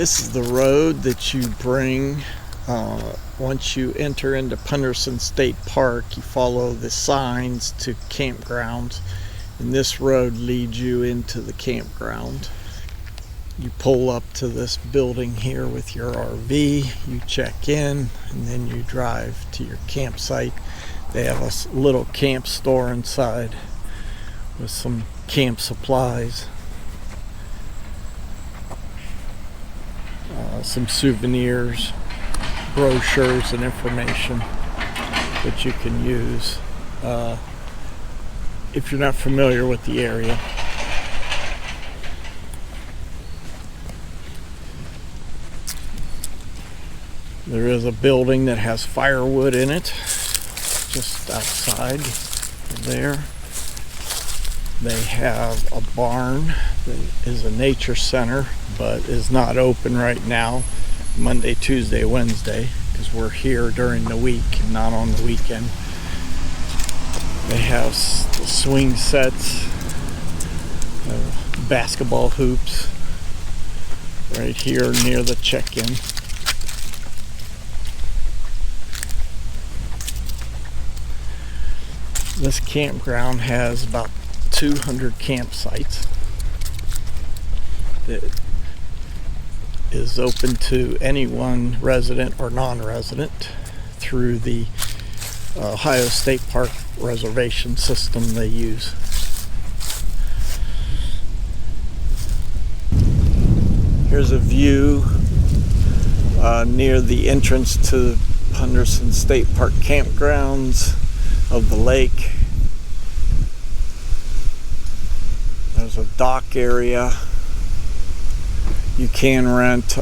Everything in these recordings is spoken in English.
This is the road that you bring once you enter into Punderson State Park. You follow the signs to campgrounds, and this road leads you into the campground. You pull up to this building here with your RV, you check in, and then you drive to your campsite. They have a little camp store inside with some camp supplies, some souvenirs, brochures, and information that you can use if you're not familiar with the area. There is a building that has firewood in it just outside there. They have a barn that is a nature center but is not open right now, Monday, Tuesday, Wednesday, because we're here during the week and not on the weekend. They have the swing sets, basketball hoops right here near the check-in. This campground has about 200 campsites that is open to anyone, resident or non-resident, through the Ohio State Park reservation system they use. Here's a view near the entrance to Punderson State Park campgrounds of the lake. There's a dock area. You can rent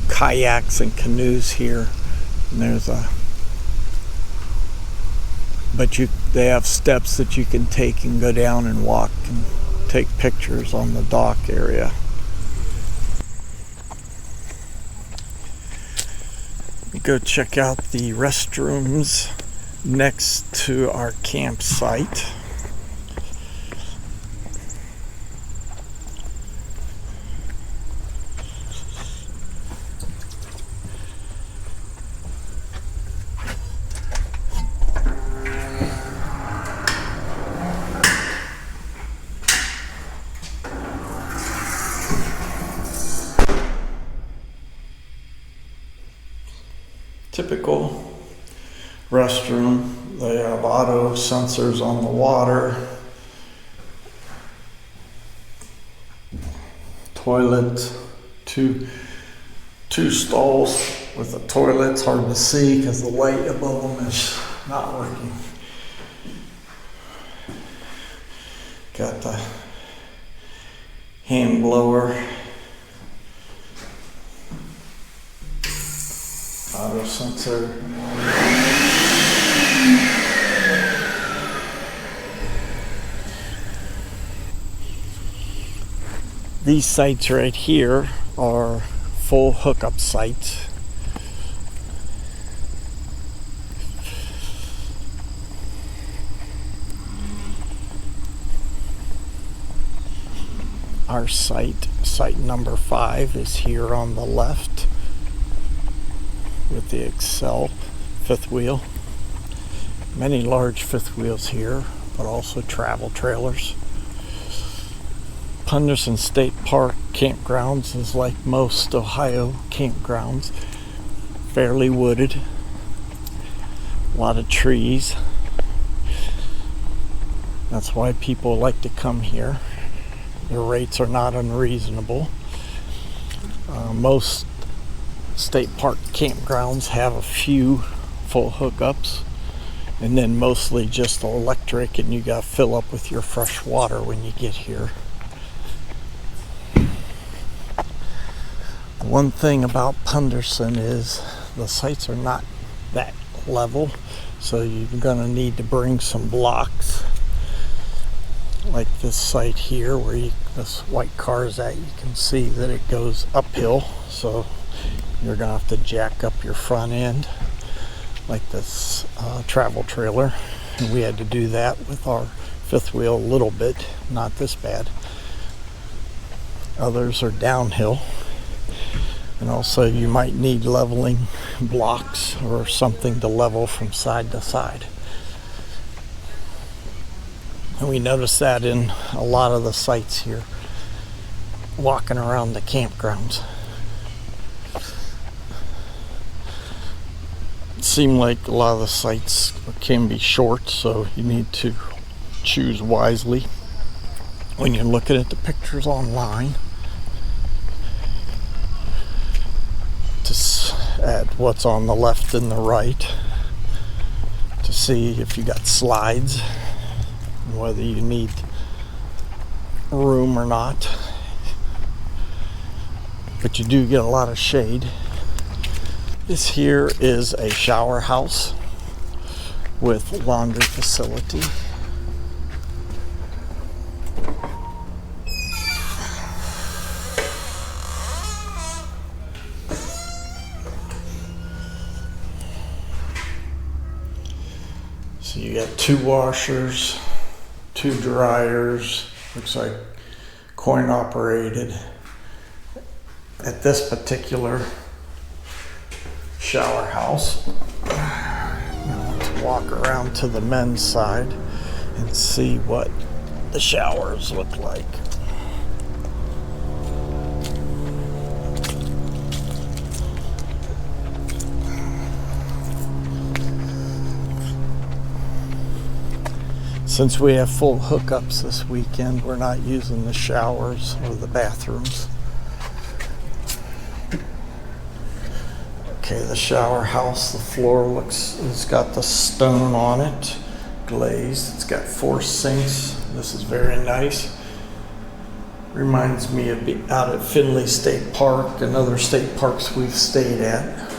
kayaks and canoes here. And they have steps that you can take and go down and walk and take pictures on the dock area. Go check out the restrooms next to our campsite. Typical restroom. They have auto sensors on the water, toilet, two stalls with a toilet. It's hard to see because the light above them is not working. Got the hand blower, auto sensor. These sites right here are full hookup sites. Our site number 5, is here on the left with the Excel fifth wheel. Many large fifth wheels here, but also travel trailers. Punderson State Park campgrounds is like most Ohio campgrounds, fairly wooded, a lot of trees. That's why people like to come here. The rates are not unreasonable. Most state park campgrounds have a few full hookups, and then mostly just electric, and you got to fill up with your fresh water when you get here. One thing about Punderson is the sites are not that level, so you're going to need to bring some blocks, like this site here where this white car is at. You can see that it goes uphill, so you're going to have to jack up your front end like this travel trailer, and we had to do that with our fifth wheel a little bit, not this bad. Others are downhill. And also you might need leveling blocks or something to level from side to side. And we notice that in a lot of the sites here, walking around the campgrounds. It seems like a lot of the sites can be short, so you need to choose wisely when you're looking at the pictures online at what's on the left and the right to see if you got slides, whether you need room or not. But you do get a lot of shade. This here is a shower house with laundry facility. So you got 2 washers, 2 dryers, looks like coin operated. At this particular shower house, let's walk around to the men's side and see what the showers look like. Since we have full hookups this weekend, we're not using the showers or the bathrooms. Okay, the shower house, the floor it's got the stone on it, glazed. It's got 4 sinks. This is very nice. Reminds me of out at Finley State Park and other state parks we've stayed at.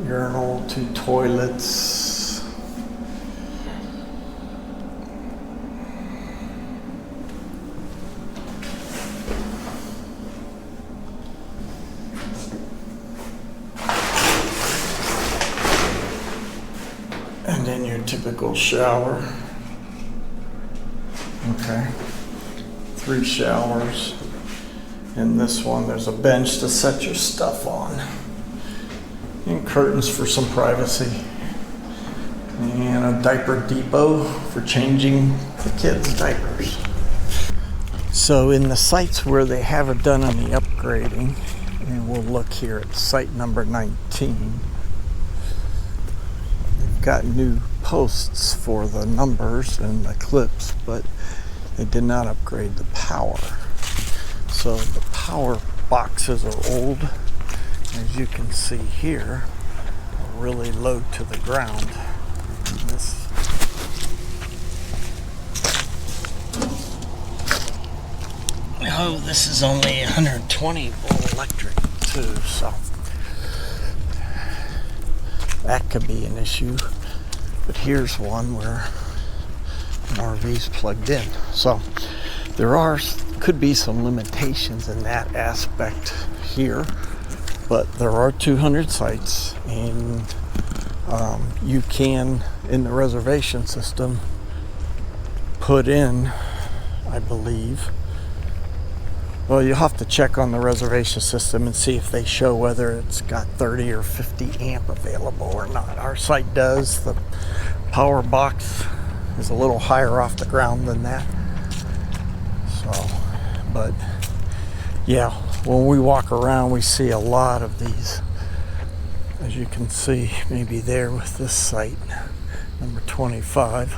Urinal, 2 toilets. And then your typical shower. Okay. 3 showers. In this one, there's a bench to set your stuff on. And curtains for some privacy. And a diaper depot for changing the kids' diapers. So in the sites where they haven't done any upgrading, and we'll look here at site number 19, got new posts for the numbers and the clips, but they did not upgrade the power. So the power boxes are old, as you can see here, really low to the ground. This is only 120 volt electric too, so that could be an issue. But here's one where an RV's plugged in. So there could be some limitations in that aspect here, but there are 200 sites, and you can, in the reservation system, put in, I believe, well, you'll have to check on the reservation system and see if they show whether it's got 30 or 50 amp available or not. Our site does. The power box is a little higher off the ground than that. So, but yeah, when we walk around, we see a lot of these. As you can see, maybe there with this site, number 25.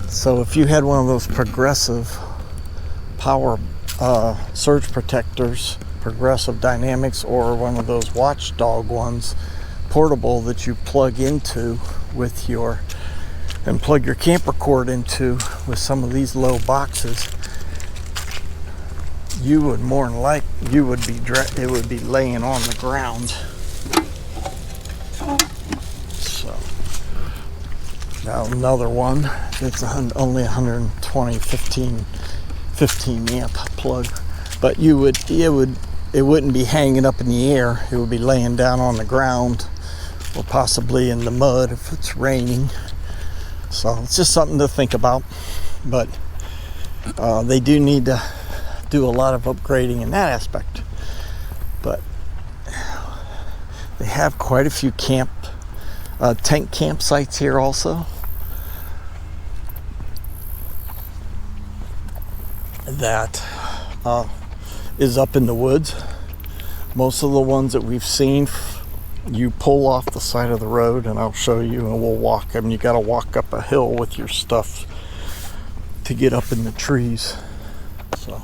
So if you had one of those progressive power surge protectors, progressive dynamics, or one of those watchdog ones, portable, that you plug into with and plug your camper cord into with some of these low boxes, you would more than like it would be laying on the ground. So now another one that's only 120 15 amp plug, but it wouldn't be hanging up in the air. It would be laying down on the ground or possibly in the mud if it's raining. So it's just something to think about. But they do need to do a lot of upgrading in that aspect. But they have quite a few tent campsites here also. That is up in the woods. Most of the ones that we've seen, you pull off the side of the road, and I'll show you, and we'll walk. I mean, you got to walk up a hill with your stuff to get up in the trees. So,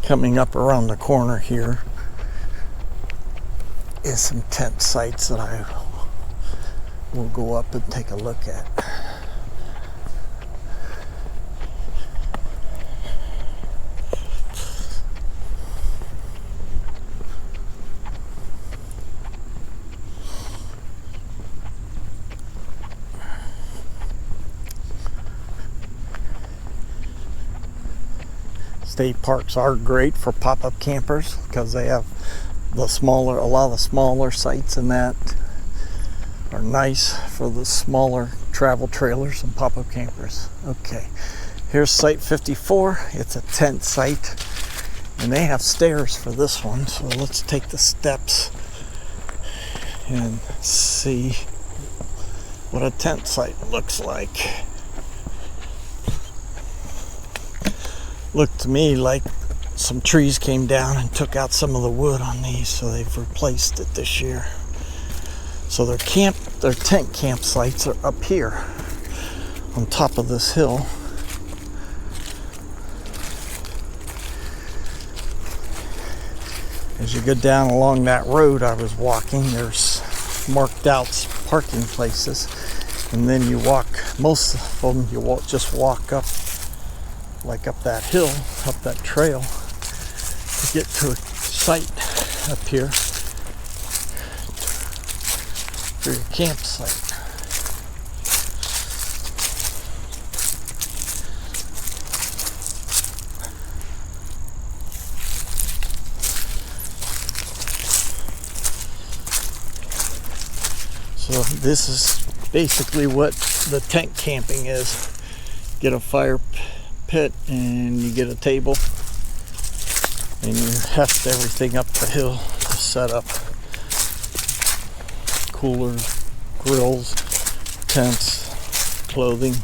coming up around the corner here is some tent sites that I will go up and take a look at. State parks are great for pop-up campers because they have a lot of the smaller sites, and that are nice for the smaller travel trailers and pop-up campers. Okay, here's site 54. It's a tent site, and they have stairs for this one, so let's take the steps and see what a tent site looks like. Looked to me like some trees came down and took out some of the wood on these, so they've replaced it this year. So their tent campsites are up here on top of this hill. As you go down along that road I was walking, there's marked out parking places, and then you walk, most of them you just walk up, like up that hill, up that trail, to get to a site up here for your campsite. So this is basically what the tent camping is. Get a fire pit, and you get a table, and you heft everything up the hill to set up coolers, grills, tents, clothing.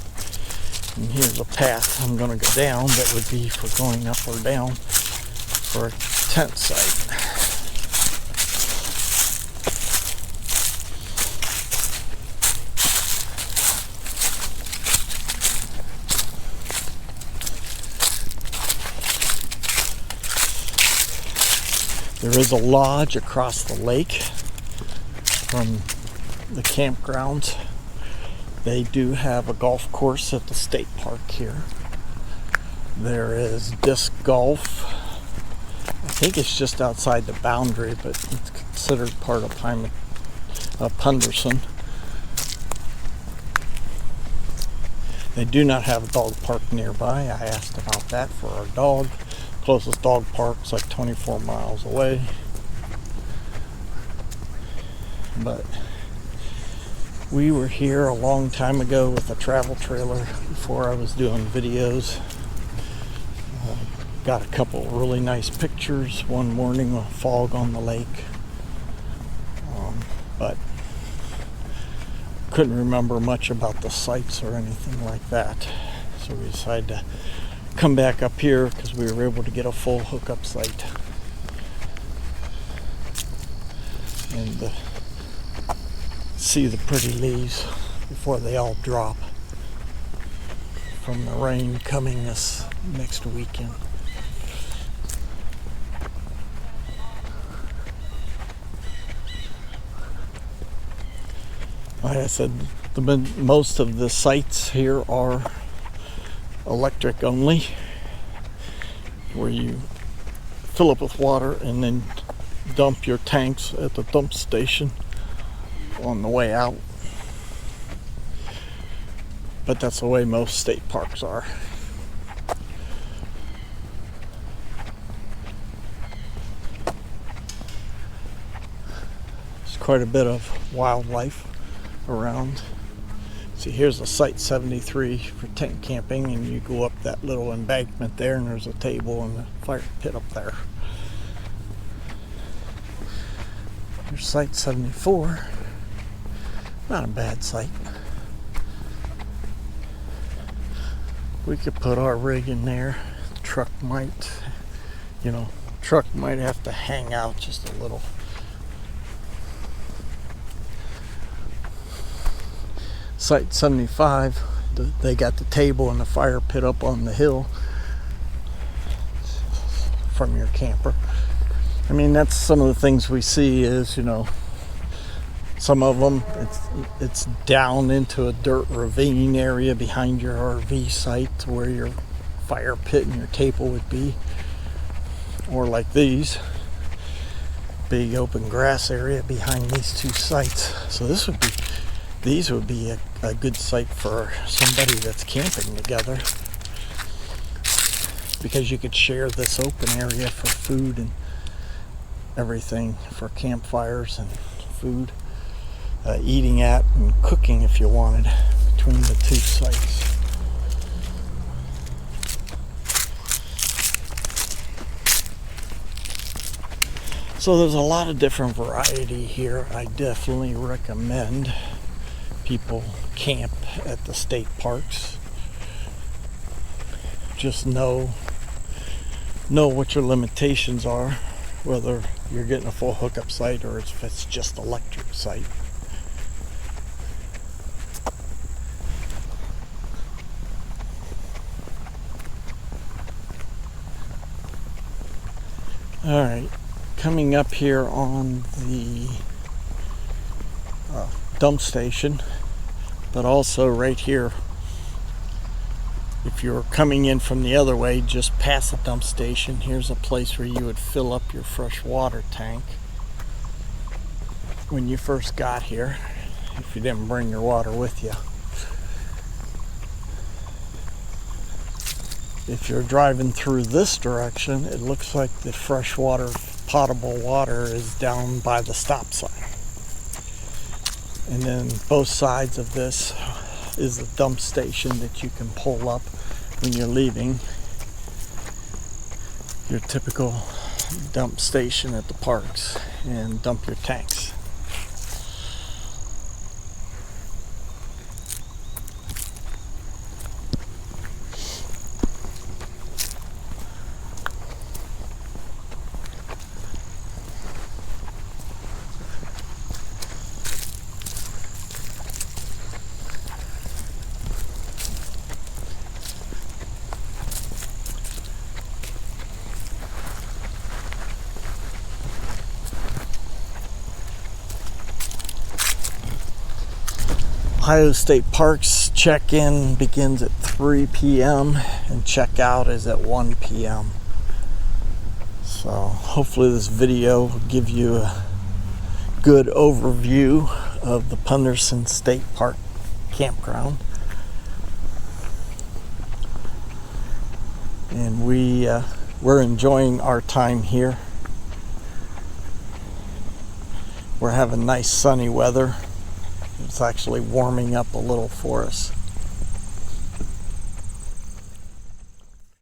And here's a path I'm going to go down that would be for going up or down for a tent site. There is a lodge across the lake from the campgrounds. They do have a golf course at the state park here. There is disc golf. I think it's just outside the boundary, but it's considered part of Punderson. They do not have a dog park nearby. I asked about that for our dog. Closest dog park's like 24 miles away. But we were here a long time ago with a travel trailer before I was doing videos. Got a couple really nice pictures one morning with fog on the lake. But couldn't remember much about the sites or anything like that. So we decided to come back up here because we were able to get a full hookup site. And see the pretty leaves before they all drop from the rain coming this next weekend. Like I said, most of the sites here are electric only, where you fill up with water and then dump your tanks at the dump station on the way out. But that's the way most state parks are. There's quite a bit of wildlife around. See, here's a Site 73 for tent camping, and you go up that little embankment there, and there's a table and a fire pit up there. Here's Site 74. Not a bad site. We could put our rig in there. Truck might have to hang out just a little. Site 75, they got the table and the fire pit up on the hill from your camper. I mean, that's some of the things we see is, some of them, it's down into a dirt ravine area behind your RV site where your fire pit and your table would be. Or like these, big open grass area behind these two sites. So these would be a good site for somebody that's camping together, because you could share this open area for food and everything, for campfires and food, eating at and cooking if you wanted between the two sites. So there's a lot of different variety here. I definitely recommend people camp at the state parks. Just know what your limitations are, whether you're getting a full hookup site or if it's just electric site. All right, coming up here on the dump station, but also right here, if you're coming in from the other way, just past the dump station, here's a place where you would fill up your fresh water tank when you first got here, if you didn't bring your water with you. If you're driving through this direction, it looks like the freshwater potable water is down by the stop sign. And then both sides of this is a dump station that you can pull up when you're leaving. Your typical dump station at the parks, and dump your tanks. Ohio State Parks check-in begins at 3 p.m. and check-out is at 1 p.m. So hopefully this video will give you a good overview of the Punderson State Park campground. And we're enjoying our time here. We're having nice sunny weather. It's actually warming up a little for us.